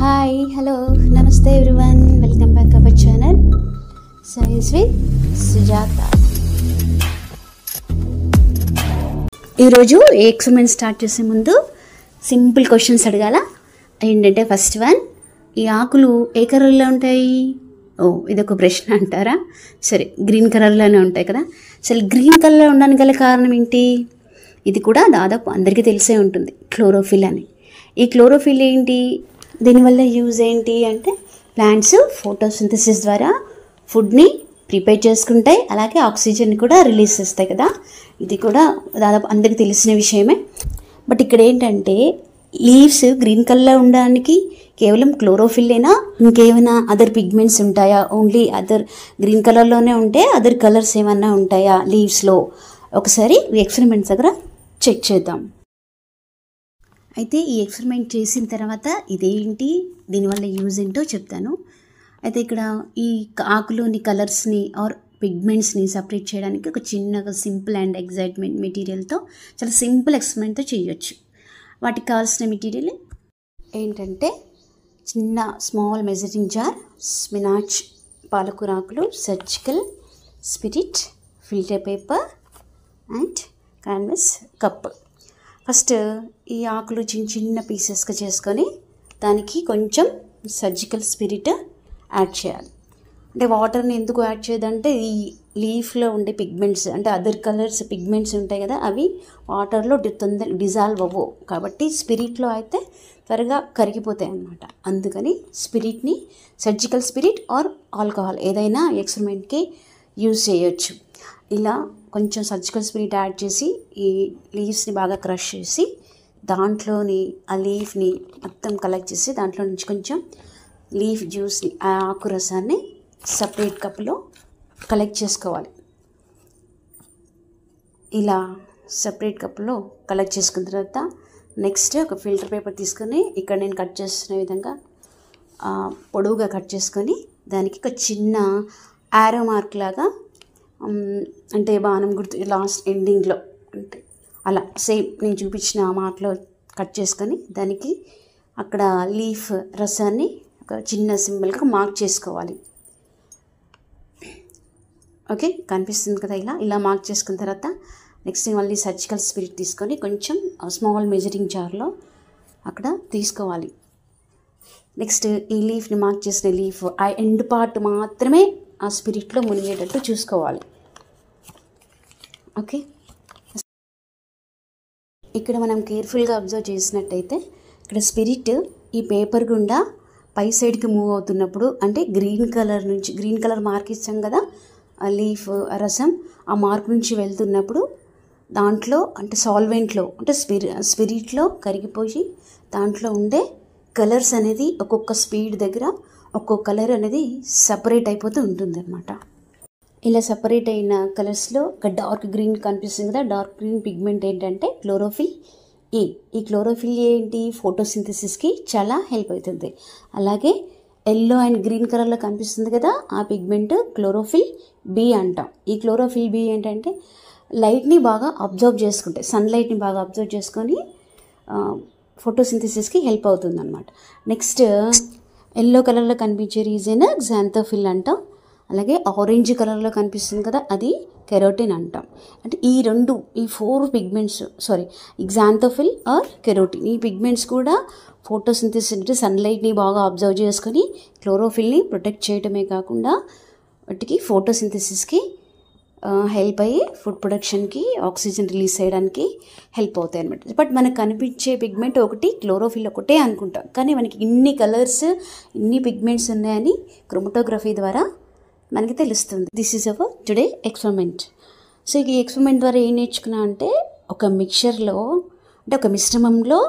Hi hello నమస్తే everyone, welcome back our channel science with Sujatha. ఈరోజు experiment start చేసే ముందు సింపుల్ క్వశ్చన్స్ అడగాల. ఏంటంటే ఫస్ట్ వన్, ఈ ఆకులు ఏ కలర్లో ఉంటాయి? ఇదొక ప్రశ్న అంటారా? సరే, గ్రీన్ కలర్లోనే ఉంటాయి కదా. అసలు గ్రీన్ కలర్లో ఉండడానికి గల కారణం ఏంటి? ఇది కూడా దాదాపు అందరికీ తెలిసే ఉంటుంది, క్లోరోఫిల్ అని. ఈ క్లోరోఫిల్ ఏంటి, దీనివల్ల యూజ్ ఏంటి అంటే ప్లాంట్స్ ఫోటోసింథసిస్ ద్వారా ఫుడ్ని ప్రిపేర్ చేసుకుంటాయి, అలాగే ఆక్సిజన్ కూడా రిలీజ్ చేస్తాయి కదా. ఇది కూడా దాదాపు అందరికీ తెలిసిన విషయమే. బట్ ఇక్కడ ఏంటంటే లీవ్స్ గ్రీన్ కలర్లో ఉండడానికి కేవలం క్లోరోఫిల్లేనా, ఇంకేమైనా అదర్ పిగ్మెంట్స్ ఉంటాయా? ఓన్లీ అదర్ గ్రీన్ కలర్లోనే ఉంటే అదర్ కలర్స్ ఏమన్నా ఉంటాయా లీవ్స్లో? ఒకసారి ఈ ఎక్స్పెరిమెంట్స్ దగ్గర చెక్ చేద్దాం. అయితే ఈ ఎక్స్పెరిమెంట్ చేసిన తర్వాత ఇదేంటి, దీనివల్ల యూజ్ ఏంటో చెప్తాను. అయితే ఇక్కడ ఈ ఆకులోని కలర్స్ని ఆర్ పిగ్మెంట్స్ని సపరేట్ చేయడానికి ఒక చిన్నగా సింపుల్ అండ్ ఎగ్జైట్మెంట్ మెటీరియల్తో చాలా సింపుల్ ఎక్స్పెరిమెంట్తో చేయొచ్చు. వాటికి కావాల్సిన మెటీరియల్ ఏంటంటే చిన్న స్మాల్ మెజరింగ్ జార్, స్పినాచ్, పాలకూర ఆకులు, surgical spirit, filter paper and canvas cup. First ఈ ఆకులు చిన్న చిన్న పీసెస్గా చేసుకొని దానికి కొంచెం సర్జికల్ స్పిరిట్ యాడ్ చేయాలి. అంటే వాటర్ని ఎందుకు యాడ్ చేయదంటే ఈ లీఫ్లో ఉండే పిగ్మెంట్స్ అంటే అదర్ కలర్స్ పిగ్మెంట్స్ ఉంటాయి కదా, అవి వాటర్లో తొందరగా డిజాల్వ్ అవ్వవు. కాబట్టి స్పిరిట్లో అయితే త్వరగా కరిగిపోతాయి అన్నమాట. అందుకని స్పిరిట్ని సర్జికల్ స్పిరిట్ ఆర్ ఆల్కహాల్ ఏదైనా ఎక్స్పెరిమెంట్కి యూజ్ చేయొచ్చు. ఇలా కొంచెం సర్జికల్ స్పిరిట్ యాడ్ చేసి ఈ లీవ్స్ని బాగా క్రష్ చేసి దాంట్లోని ఆ లీఫ్ని మొత్తం కలెక్ట్ చేసి దాంట్లో నుంచి కొంచెం లీఫ్ జ్యూస్ని, ఆ ఆకు రసాన్ని సపరేట్ కప్లో కలెక్ట్ చేసుకోవాలి. ఇలా సపరేట్ కప్లో కలెక్ట్ చేసుకున్న తర్వాత నెక్స్ట్ ఒక ఫిల్టర్ పేపర్ తీసుకొని ఇక్కడ నేను కట్ చేస్తున్న విధంగా పొడవుగా కట్ చేసుకొని దానికి ఒక చిన్న యారో మార్క్ లాగా, అంటే బాణం గుర్తు లాస్ట్ ఎండింగ్లో అంటే అలా సేమ్ నేను చూపించిన మార్క్లో కట్ చేసుకొని దానికి అక్కడ లీఫ్ రసాన్ని ఒక చిన్న సింబల్గా మార్క్ చేసుకోవాలి. ఓకే, కనిపిస్తుంది కదా. ఇలా మార్క్ చేసుకున్న తర్వాత నెక్స్ట్ మళ్ళీ సర్జికల్ స్పిరిట్ తీసుకొని కొంచెం స్మాల్ మెజరింగ్ జార్లో అక్కడ తీసుకోవాలి. నెక్స్ట్ ఈ లీఫ్ని మార్క్ చేసిన లీఫ్ ఆ ఎండ్ పార్ట్ మాత్రమే ఆ స్పిరిట్లో మునిగేటట్టు చూసుకోవాలి. ఓకే, ఇక్కడ మనం కేర్ఫుల్గా అబ్జర్వ్ చేసినట్టయితే ఇక్కడ స్పిరిట్ ఈ పేపర్ గుండా పై సైడ్కి మూవ్ అవుతున్నప్పుడు, అంటే గ్రీన్ కలర్ మార్క్ ఇచ్చాం కదా ఆ లీఫ్ రసం, ఆ మార్క్ నుంచి వెళ్తున్నప్పుడు దాంట్లో అంటే సాల్వెంట్లో అంటే స్పిరిట్లో కరిగిపోయి దాంట్లో ఉండే కలర్స్ అనేది ఒక్కొక్క స్పీడ్ దగ్గర ఒక్కొక్క కలర్ అనేది సపరేట్ అయిపోతూ ఉంటుంది అన్నమాట. ఇలా సపరేట్ అయిన కలర్స్లో ఒక డార్క్ గ్రీన్ కనిపిస్తుంది కదా, డార్క్ గ్రీన్ పిగ్మెంట్ ఏంటంటే క్లోరోఫిల్ ఏ. ఈ క్లోరోఫిల్ ఏ ఏంటి, ఫోటోసింథసిస్కి చాలా హెల్ప్ అవుతుంది. అలాగే ఎల్లో అండ్ గ్రీన్ కలర్లో కనిపిస్తుంది కదా, ఆ పిగ్మెంట్ క్లోరోఫిల్ బి అంటాం. ఈ క్లోరోఫిల్ బి ఏంటంటే లైట్ని బాగా అబ్జర్వ్ చేసుకుంటే, సన్లైట్ని బాగా అబ్జర్వ్ చేసుకొని ఫోటోసింథసిస్కి హెల్ప్ అవుతుంది అనమాట. నెక్స్ట్ ఎల్లో కలర్లో కనిపించే రీజన్ గ్జాంథోఫిల్ అంటాం. అలాగే ఆరెంజ్ కలర్లో కనిపిస్తుంది కదా, అది కెరోటిన్ అంటాం. అంటే ఈ 4 పిగ్మెంట్స్ గ్జాంథోఫిల్ ఆర్ కెరోటిన్, ఈ పిగ్మెంట్స్ కూడా ఫోటోసింథసిస్ అంటే సన్లైట్ని బాగా అబ్జర్వ్ చేసుకొని క్లోరోఫిల్ని ప్రొటెక్ట్ చేయడమే కాకుండా వాటికి ఫోటోసింథసిస్కి హెల్ప్ అయ్యి ఫుడ్ ప్రొడక్షన్కి ఆక్సిజన్ రిలీజ్ చేయడానికి హెల్ప్ అవుతాయి అనమాట. బట్ మనకు కనిపించే పిగ్మెంట్ ఒకటి క్లోరోఫిల్ ఒకటే అనుకుంటాం, కానీ మనకి ఇన్ని కలర్స్ ఇన్ని పిగ్మెంట్స్ ఉన్నాయని క్రోమటోగ్రఫీ ద్వారా మనకి తెలుస్తుంది. This is our today experiment. So ఈ ఎక్స్పెరిమెంట్ ద్వారా ఏం నేర్చుకున్నా అంటే ఒక మిక్చర్లో అంటే ఒక మిశ్రమంలో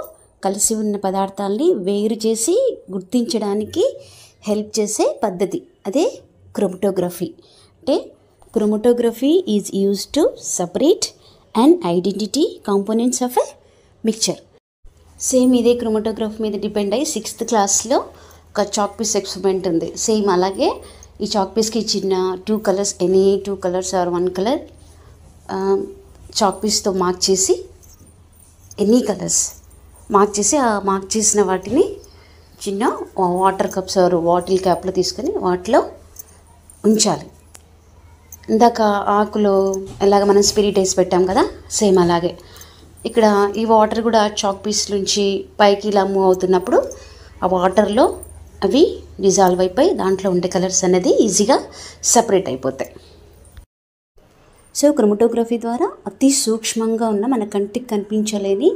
కలిసి ఉన్న పదార్థాలని వేరు చేసి గుర్తించడానికి హెల్ప్ చేసే పద్ధతి, అదే క్రోమటోగ్రఫీ. అంటే chromatography is used to separate and identity components of a mixture. Same ఇదే క్రోమటోగ్రఫీ మీద డిపెండ్ అయ్యి 6th క్లాస్లో ఒక చాక్ పీస్ ఎక్స్పెరిమెంట్ ఉంది. సేమ్ అలాగే ఈ చాక్ పీస్కి చిన్న 2 colours, any 2 colours or 1 colour chalk పీస్తో మార్క్ చేసి ఎనీ కలర్స్ మార్క్ చేసి ఆ మార్క్ చేసిన వాటిని చిన్న వాటర్ కప్స్ ఆర్ బాటిల్ క్యాప్లో తీసుకొని వాటిలో ఉంచాలి. ఇందాక ఆకులో ఎలాగ మనం స్పిరిట్ వేసి పెట్టాం కదా, సేమ్ అలాగే ఇక్కడ ఈ వాటర్ కూడా చాక్ పీస్ నుంచి పైకి ఇలా మూవ్ అవుతున్నప్పుడు ఆ వాటర్లో అవి డిజాల్వ్ అయిపోయి దాంట్లో ఉండే కలర్స్ అనేది ఈజీగా సపరేట్ అయిపోతాయి. సో క్రోమటోగ్రఫీ ద్వారా అతి సూక్ష్మంగా ఉన్న మన కంటికి కనిపించలేని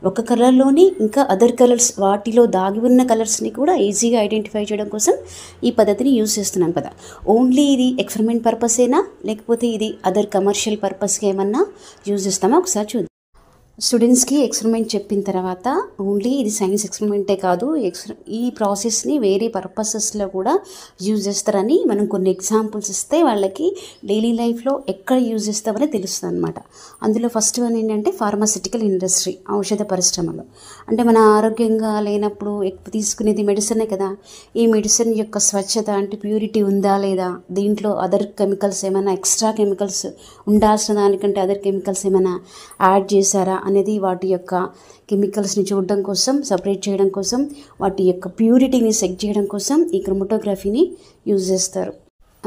ఒక కలర్లోని ఇంకా అదర్ కలర్స్ వాటిలో దాగి ఉన్న కలర్స్ని కూడా ఈజీగా ఐడెంటిఫై చేయడం కోసం ఈ పద్ధతిని యూజ్ చేస్తున్నాం కదా. ఓన్లీ ఇది ఎక్స్పెరిమెంట్ పర్పసేనా లేకపోతే ఇది అదర్ కమర్షియల్ పర్పస్కి ఏమన్నా యూజ్ చేస్తామా ఒకసారి చూద్దాం. స్టూడెంట్స్కి ఎక్స్పెరిమెంట్ చెప్పిన తర్వాత ఓన్లీ ఇది సైన్స్ ఎక్స్పెరిమెంటే కాదు, ఈ ప్రాసెస్ని వేరే పర్పసెస్లో కూడా యూజ్ చేస్తారని మనం కొన్ని ఎగ్జాంపుల్స్ ఇస్తే వాళ్ళకి డైలీ లైఫ్లో ఎక్కడ యూజ్ చేస్తామని తెలుస్తుంది అనమాట. అందులో ఫస్ట్ వన్ ఏంటంటే ఫార్మాసిటికల్ ఇండస్ట్రీ, ఔషధ పరిశ్రమలో. అంటే మన ఆరోగ్యంగా లేనప్పుడు ఎక్కువ తీసుకునేది మెడిసినే కదా, ఈ మెడిసిన్ యొక్క స్వచ్ఛత అంటే ప్యూరిటీ ఉందా లేదా, దీంట్లో అదర్ కెమికల్స్ ఏమైనా ఎక్స్ట్రా కెమికల్స్ ఉండాల్సిన దానికంటే అదర్ కెమికల్స్ ఏమైనా యాడ్ చేశారా అనేది వాటి యొక్క కెమికల్స్ని చూడడం కోసం, సపరేట్ చేయడం కోసం, వాటి యొక్క ప్యూరిటీని చెక్ చేయడం కోసం ఈ క్రోమటోగ్రఫీని యూజ్ చేస్తారు.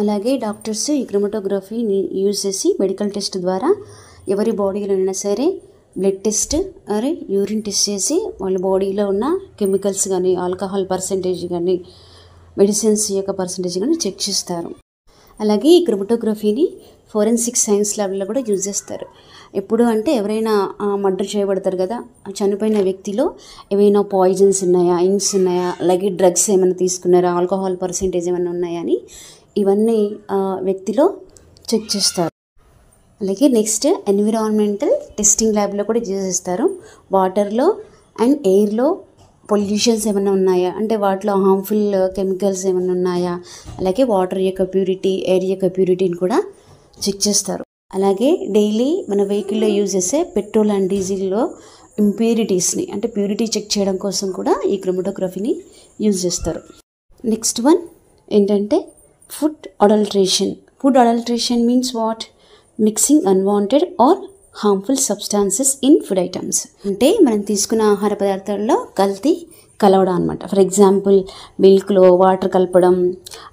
అలాగే డాక్టర్స్ ఈ క్రోమటోగ్రఫీని యూజ్ చేసి మెడికల్ టెస్ట్ ద్వారా ఎవరి బాడీలో అయినా సరే బ్లడ్ టెస్ట్ అరే యూరిన్ టెస్ట్ చేసి వాళ్ళ బాడీలో ఉన్న కెమికల్స్ కానీ, ఆల్కహాల్ పర్సంటేజ్ కానీ, మెడిసిన్స్ యొక్క పర్సంటేజ్ కానీ చెక్ చేస్తారు. అలాగే ఈ క్రోమటోగ్రఫీని ఫోరెన్సిక్ సైన్స్ ల్యాబ్లో కూడా యూజ్ చేస్తారు. ఎప్పుడు అంటే ఎవరైనా మర్డర్ చేయబడతారు కదా, చనిపోయిన వ్యక్తిలో ఏమైనా పాయిజన్స్ ఉన్నాయా, ఇంక్స్ ఉన్నాయా, అలాగే డ్రగ్స్ ఏమైనా తీసుకున్నారా, ఆల్కహాల్ పర్సెంటేజ్ ఏమైనా ఉన్నాయా అని ఇవన్నీ వ్యక్తిలో చెక్ చేస్తారు. అలాగే నెక్స్ట్ ఎన్విరాన్మెంటల్ టెస్టింగ్ ల్యాబ్లో కూడా యూజ్ చేస్తారు. వాటర్లో అండ్ ఎయిర్లో పొల్యూషన్స్ ఏమైనా ఉన్నాయా అంటే వాటిలో హార్మ్ఫుల్ కెమికల్స్ ఏమైనా ఉన్నాయా, అలాగే వాటర్ యొక్క ప్యూరిటీ, ఎయిర్ యొక్క ప్యూరిటీని కూడా చెక్ చేస్తారు. అలాగే డైలీ మన వెహికల్లో యూజ్ చేసే పెట్రోల్ అండ్ డీజిల్లో ఇంప్యూరిటీస్ని అంటే ప్యూరిటీ చెక్ చేయడం కోసం కూడా ఈ క్రోమటోగ్రఫీని యూజ్ చేస్తారు. నెక్స్ట్ వన్ ఏంటంటే food adulteration. Food adulteration means what? Mixing unwanted or harmful substances in food items. అంటే మనం తీసుకున్న ఆహార పదార్థాల్లో కల్తీ కలవడం అనమాట. ఫర్ ఎగ్జాంపుల్ మిల్క్లో వాటర్ కలపడం,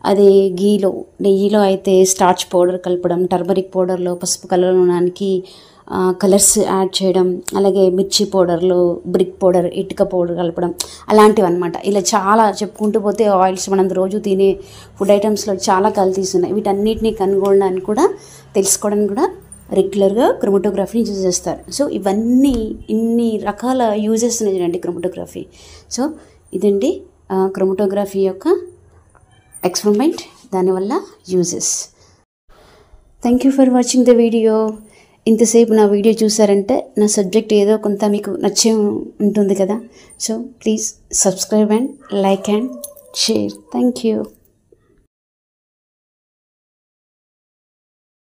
అదే గీలో నెయ్యిలో అయితే స్టార్చ్ పౌడర్ కలపడం, టర్మరిక్ పౌడర్లో పసుపు కలవడానికి కలర్స్ యాడ్ చేయడం, అలాగే మిర్చి పౌడర్లో బ్రిక్ పౌడర్, ఇటుక పౌడర్ కలపడం, అలాంటివి అనమాట. ఇలా చాలా చెప్పుకుంటూ పోతే ఆయిల్స్ మనం రోజు తినే ఫుడ్ ఐటమ్స్లో చాలా కల్తీస్ ఉన్నాయి. వీటన్నిటిని కనుగొనడానికి కూడా తెలుసుకోవడానికి కూడా రెగ్యులర్గా క్రోమటోగ్రఫీని యూజ్ చేస్తారు. సో ఇవన్నీ ఇన్ని రకాల యూజెస్ ఉన్నాయి చూడండి క్రోమటోగ్రఫీ. సో ఇదండి క్రోమటోగ్రఫీ యొక్క ఎక్స్పెరిమెంట్, దానివల్ల uses. Thank you for watching the video. ఇంతసేపు నా వీడియో చూసారంటే నా సబ్జెక్ట్ ఏదో కొంత మీకు నచ్చే ఉంటుంది కదా. So please subscribe and like and share. Thank you.